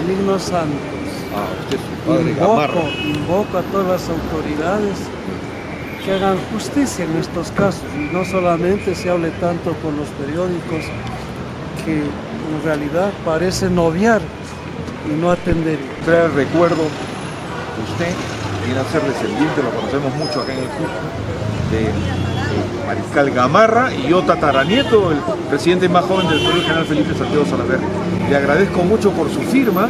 Benigno Santos. Usted es su padre Gamarra. Invoco a todas las autoridades que hagan justicia en estos casos, y no solamente se hable tanto por los periódicos, que en realidad parecen obviar y no atender. Trae el recuerdo, usted viene a ser descendiente, lo conocemos mucho acá en el Cusco, de Mariscal Gamarra, y yo tataranieto, el presidente más joven del Colegio General Felipe Santiago Salaverry. Le agradezco mucho por su firma,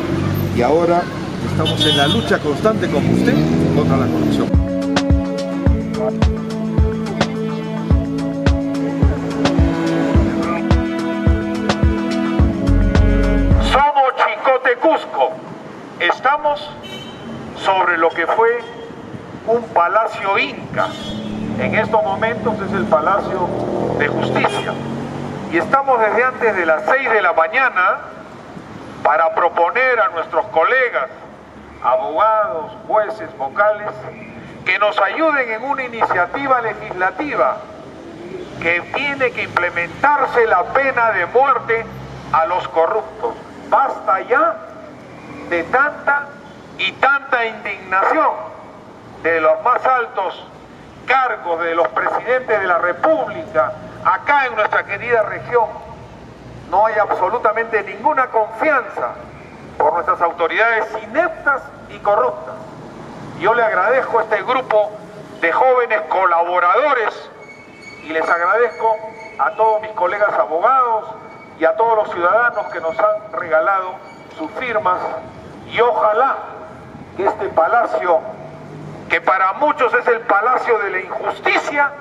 y ahora estamos en la lucha constante como usted contra la corrupción. Somos Chicote Cusco. Estamos sobre lo que fue un palacio inca. En estos momentos es el Palacio de Justicia. Y estamos desde antes de las 6 de la mañana para proponer a nuestros colegas, abogados, jueces, vocales, que nos ayuden en una iniciativa legislativa que tiene que implementarse la pena de muerte a los corruptos. Basta ya de tanta y tanta indignación de los más altos cargos, de los presidentes de la República, acá en nuestra querida región. No hay absolutamente ninguna confianza por nuestras autoridades ineptas y corruptas. Yo le agradezco a este grupo de jóvenes colaboradores y les agradezco a todos mis colegas abogados y a todos los ciudadanos que nos han regalado sus firmas, y ojalá que este palacio, que para muchos es el palacio de la injusticia,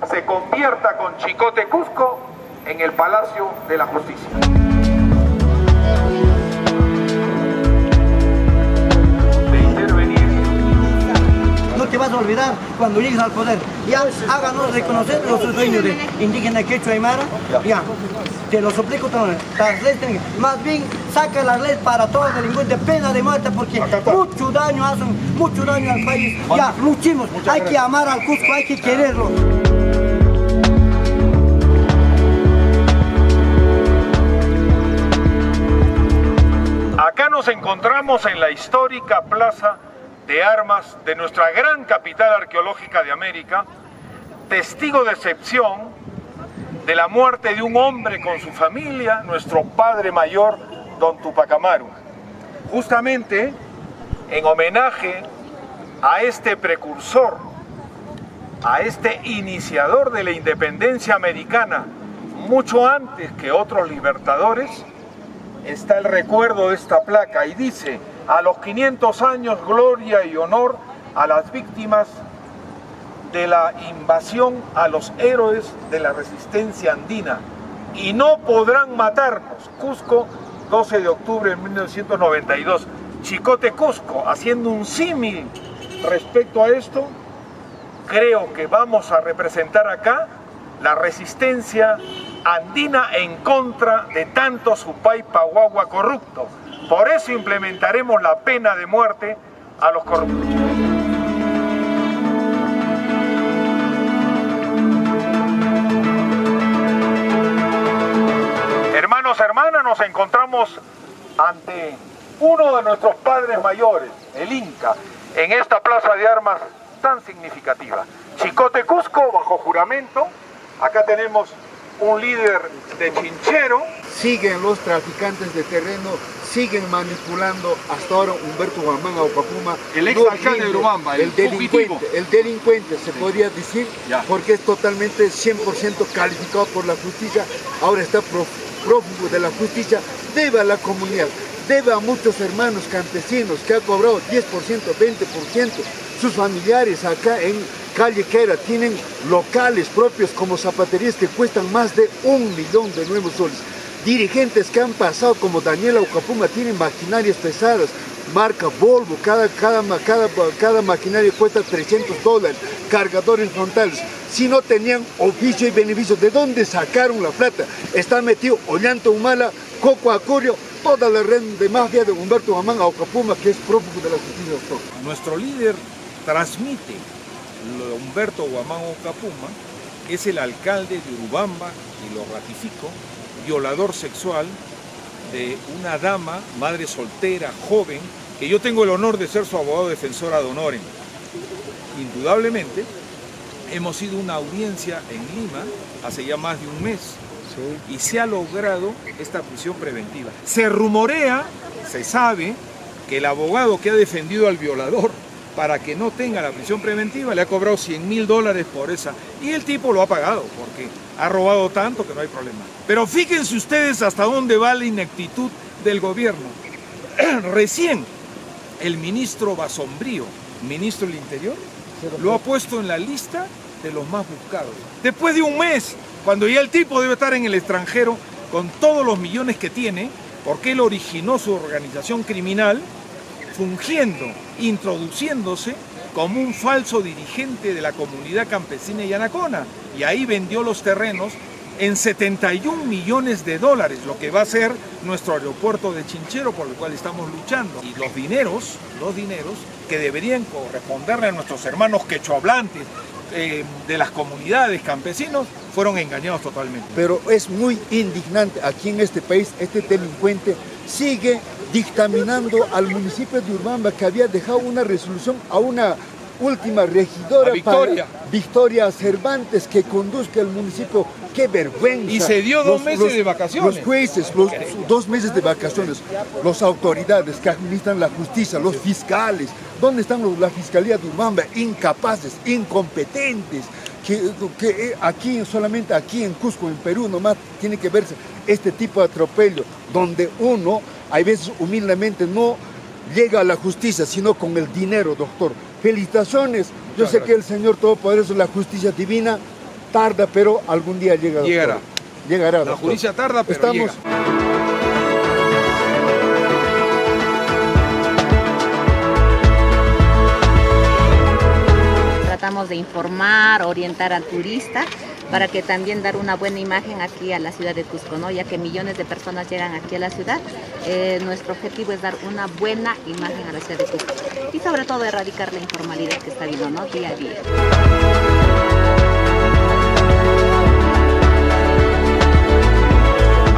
se convierta con Chicote Cusco en el palacio de la justicia. No te vas a olvidar cuando llegues al poder. Ya, háganos reconocer los dueños de indígena quechua aymara. Ya, te lo suplico, las leyes tienen que, más bien saca las leyes para todos delincuentes, pena de muerte, porque mucho daño hacen, mucho daño al país. Ya, luchemos, hay que amar al Cusco, hay que quererlo. Acá nos encontramos en la histórica Plaza de Armas de nuestra gran capital arqueológica de América, testigo de excepción de la muerte de un hombre con su familia, nuestro padre mayor, don Tupac Amaru. Justamente en homenaje a este precursor, a este iniciador de la independencia americana, mucho antes que otros libertadores, está el recuerdo de esta placa y dice: a los 500 años, gloria y honor a las víctimas de la invasión, a los héroes de la resistencia andina, y no podrán matarnos. Cusco, 12 de octubre de 1992. Chicote Cusco, haciendo un símil respecto a esto, creo que vamos a representar acá la resistencia andina en contra de tanto Supay Paguagua corrupto. Por eso implementaremos la pena de muerte a los corruptos. Hermanos, hermanas, nos encontramos ante uno de nuestros padres mayores, el Inca, en esta plaza de armas tan significativa. Chicote Cusco, bajo juramento. Acá tenemos un líder de Chinchero. Siguen los traficantes de terreno, siguen manipulando hasta ahora Humberto Guamán Aucapuma, el ex alcalde de Urubamba, el delincuente se podría decir, porque es totalmente 100% calificado por la justicia, ahora está prófugo de la justicia, debe a la comunidad, debe a muchos hermanos campesinos que ha cobrado 10%, 20%, sus familiares acá en Calle Quera tienen locales propios como zapaterías que cuestan más de 1 millón de nuevos soles. Dirigentes que han pasado como Daniel Aucapuma tienen maquinarias pesadas, marca Volvo, cada maquinaria cuesta $300, cargadores frontales. Si no tenían oficio y beneficio, ¿de dónde sacaron la plata? Está metido Ollanta Humala, Coco Acurio, toda la red de mafia de Humberto Guamán Aucapuma, que es prófugo de la justicia. Nuestro líder transmite lo de Humberto Guamán Aucapuma, que es el alcalde de Urubamba, y lo ratifico, violador sexual, de una dama, madre soltera, joven, que yo tengo el honor de ser su abogado defensor ad honorem. Indudablemente, hemos ido a una audiencia en Lima hace ya más de un mes y se ha logrado esta prisión preventiva. Se rumorea, se sabe, que el abogado que ha defendido al violador para que no tenga la prisión preventiva le ha cobrado $100.000 por esa, y el tipo lo ha pagado porque ha robado tanto que no hay problema. Pero fíjense ustedes hasta dónde va la ineptitud del gobierno. Recién el ministro Basombrío, ministro del Interior, lo ha puesto en la lista de los más buscados. Después de un mes, cuando ya el tipo debe estar en el extranjero con todos los millones que tiene, porque él originó su organización criminal, fungiendo, introduciéndose como un falso dirigente de la comunidad campesina y Yanacona, y ahí vendió los terrenos en $71 millones, lo que va a ser nuestro aeropuerto de Chinchero, por el cual estamos luchando. Y los dineros que deberían corresponderle a nuestros hermanos quechohablantes de las comunidades campesinos, fueron engañados totalmente. Pero es muy indignante aquí en este país, este delincuente sigue dictaminando al municipio de Urubamba, que había dejado una resolución a una última regidora, Victoria Cervantes, que conduzca el municipio. ¡Qué vergüenza! Y se dio 2 meses de vacaciones. Los jueces, 2 meses de vacaciones, las autoridades que administran la justicia, los fiscales. ¿Dónde están la Fiscalía de Urubamba? Incapaces, incompetentes. Que aquí, solamente aquí en Cusco, en Perú, nomás tiene que verse este tipo de atropello, donde uno, hay veces humildemente, no llega a la justicia, sino con el dinero, doctor. Felicitaciones. Yo sé que el Señor Todopoderoso, la justicia divina, tarda, pero algún día llega. Llegará. Llegará, doctor. La justicia tarda, pero llega. Tratamos de informar, orientar al turista para que también dar una buena imagen aquí a la ciudad de Cusco, ¿no? Ya que millones de personas llegan aquí a la ciudad, nuestro objetivo es dar una buena imagen a la ciudad de Cusco y sobre todo erradicar la informalidad que está habiendo, ¿no? Día a día.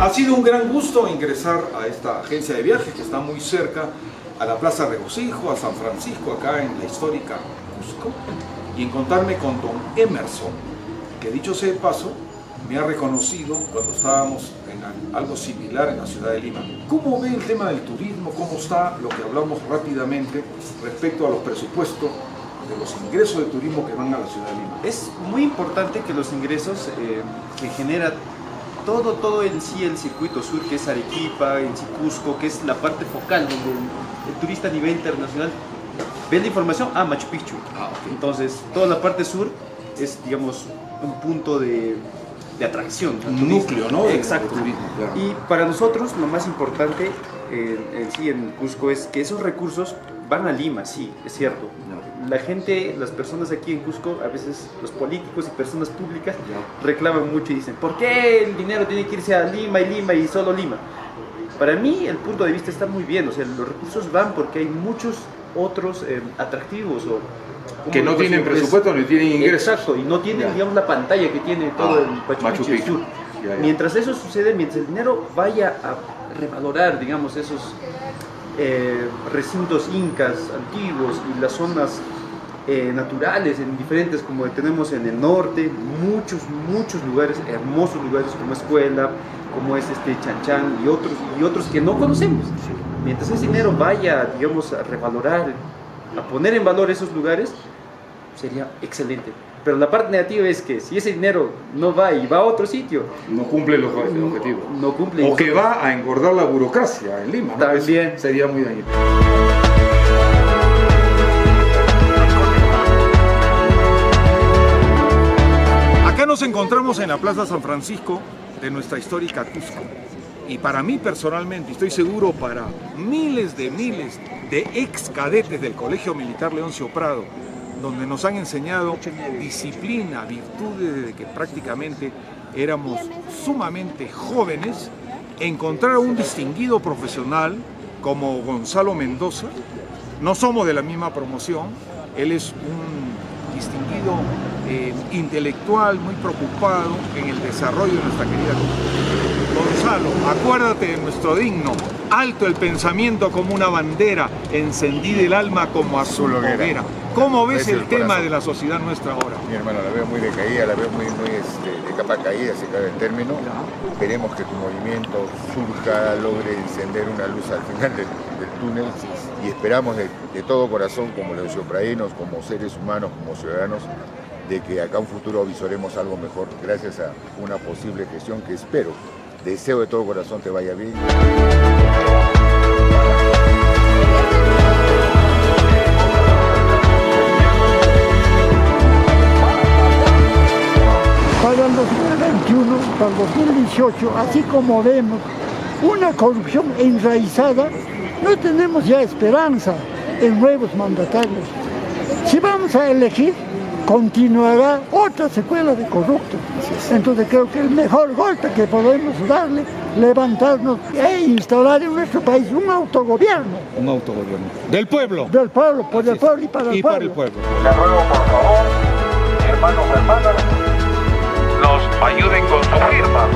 Ha sido un gran gusto ingresar a esta agencia de viajes que está muy cerca a la Plaza Regocijo, a San Francisco, acá en la histórica Cusco, y encontrarme con don Emerson, que dicho sea de paso, me ha reconocido cuando estábamos en algo similar en la ciudad de Lima. ¿Cómo ve el tema del turismo? ¿Cómo está lo que hablamos rápidamente respecto a los presupuestos de los ingresos de turismo que van a la ciudad de Lima? Es muy importante que los ingresos que genera todo en sí el circuito sur, que es Arequipa, en sí Cusco, que es la parte focal donde el turista a nivel internacional ve la información a Machu Picchu. Okay. Entonces, toda la parte sur es, digamos, un punto de atracción. Un núcleo, ¿no? Exacto. De turismo, claro. Y para nosotros lo más importante en sí en Cusco es que esos recursos van a Lima, sí, es cierto. La gente, las personas aquí en Cusco, a veces los políticos y personas públicas reclaman mucho y dicen, ¿por qué el dinero tiene que irse a Lima y solo Lima? Para mí el punto de vista está muy bien, o sea, los recursos van porque hay muchos otros atractivos que no tienen presupuesto ni tienen ingresos. Exacto, y no tienen, digamos, la pantalla que tiene todo el Machu Picchu. Mientras eso sucede, mientras el dinero vaya a revalorar, digamos, esos recintos incas antiguos y las zonas naturales en diferentes, como tenemos en el norte, muchos lugares, hermosos lugares como Escuela, como es Chanchan y otros que no conocemos. Mientras ese dinero vaya, digamos, a revalorar, a poner en valor esos lugares, sería excelente. Pero la parte negativa es que si ese dinero no va y va a otro sitio, no cumple los objetivos. No cumple. O que va a engordar la burocracia en Lima, ¿no? También. Eso sería muy dañino. Acá nos encontramos en la Plaza San Francisco de nuestra histórica Cusco. Y para mí personalmente, estoy seguro para miles de ex cadetes del Colegio Militar Leoncio Prado, donde nos han enseñado disciplina, virtudes desde que prácticamente éramos sumamente jóvenes, encontrar a un distinguido profesional como Gonzalo Mendoza. No somos de la misma promoción, él es un distinguido intelectual muy preocupado en el desarrollo de nuestra querida comunidad. Gonzalo, acuérdate de nuestro digno, alto el pensamiento como una bandera, encendida el alma como azul hoguera. ¿Cómo ves el tema de la sociedad nuestra ahora? Mi hermano, la veo muy decaída, la veo muy de capa caída, se cae el término. Esperemos que tu movimiento surja, logre encender una luz al final del túnel y esperamos de todo corazón, como los yopraínos, como seres humanos, como ciudadanos, de que acá en un futuro visoremos algo mejor gracias a una posible gestión que espero, deseo de todo corazón te vaya bien. Para el 2021, para el 2018, así como vemos una corrupción enraizada, no tenemos ya esperanza en nuevos mandatarios. Si vamos a elegir, continuará otra secuela de corruptos. Entonces creo que el mejor golpe que podemos darle, levantarnos e instaurar en nuestro país un autogobierno. Un autogobierno. ¿Del pueblo? Del pueblo, por el pueblo y para el pueblo. Para el pueblo. Les ruego por favor, hermanos, hermanas, nos ayuden con su firma.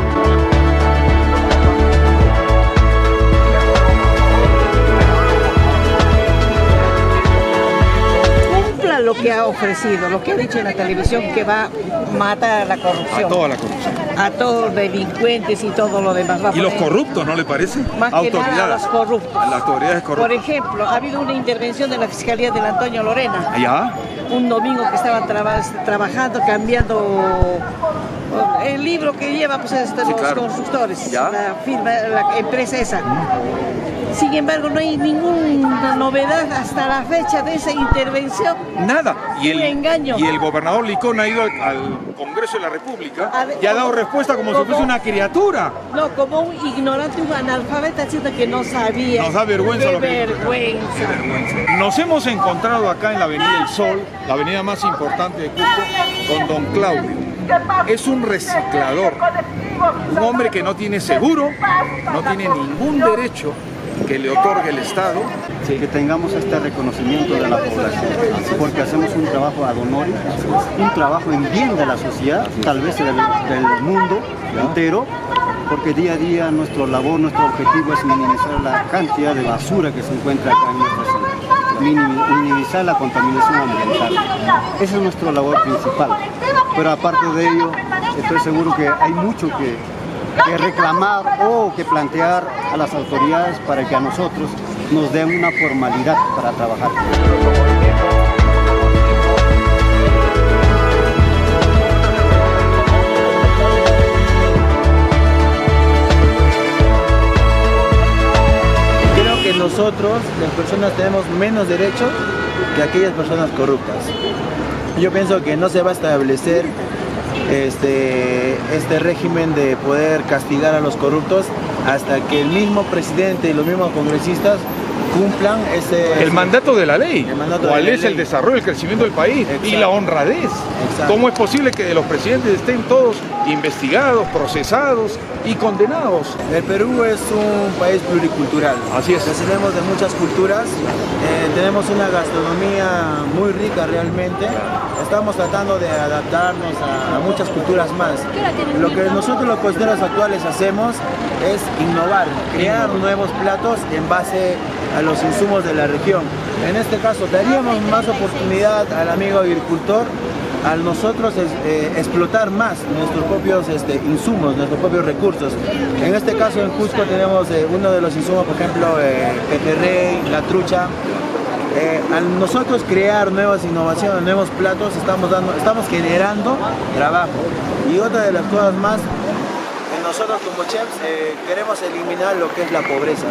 Cumpla lo que ha ofrecido, lo que ha dicho en la televisión, que va a matar a la corrupción. A toda la corrupción. A todos los delincuentes y todo lo demás. ¿Y los corruptos, no le parece? Más que nada a los corruptos. Las autoridades corruptas. Por ejemplo, ha habido una intervención de la Fiscalía del Antonio Lorena. ¿Ya? Un domingo que estaban trabajando, cambiando el libro que lleva pues, los constructores, la firma, la empresa esa. Sin embargo, no hay ninguna novedad hasta la fecha de esa intervención. Nada. Y engaño. Y el gobernador Licón ha ido al Congreso de la República y ha dado respuesta como si fuese una criatura. No, como un ignorante, un analfabeta, siendo que no sabía. Nos da vergüenza. Qué vergüenza. Nos hemos encontrado acá en la Avenida El Sol, la avenida más importante de Cusco, con don Claudio. Es un reciclador, un hombre que no tiene seguro, no tiene ningún derecho que le otorgue el Estado. Sí. Que tengamos este reconocimiento de la población, porque hacemos un trabajo ad honorem, un trabajo en bien de la sociedad, tal vez del mundo entero, porque día a día nuestra labor, nuestro objetivo es minimizar la cantidad de basura que se encuentra acá en nuestra ciudad, minimizar la contaminación ambiental. Esa es nuestra labor principal, pero aparte de ello, estoy seguro que hay mucho que reclamar o que plantear a las autoridades para que a nosotros nos den una formalidad para trabajar. Creo que nosotros, las personas, tenemos menos derechos que aquellas personas corruptas. Yo pienso que no se va a establecer este régimen de poder castigar a los corruptos hasta que el mismo presidente y los mismos congresistas cumplan el mandato de la ley. ¿Cuál es el desarrollo, el crecimiento del país? Exacto. Y la honradez? Exacto. ¿Cómo es posible que los presidentes estén todos investigados, procesados y condenados? El Perú es un país pluricultural. Así es. Tenemos de muchas culturas, tenemos una gastronomía muy rica realmente. Estamos tratando de adaptarnos a muchas culturas más. Lo que nosotros los cocineros actuales hacemos es innovar, crear nuevos platos en base a los insumos de la región. En este caso, daríamos más oportunidad al amigo agricultor al nosotros explotar más nuestros propios insumos, nuestros propios recursos. En este caso en Cusco tenemos uno de los insumos, por ejemplo, pejerrey, la trucha. Al nosotros crear nuevas innovaciones, nuevos platos, estamos generando trabajo. Y otra de las cosas más, nosotros como chefs queremos eliminar lo que es la pobreza.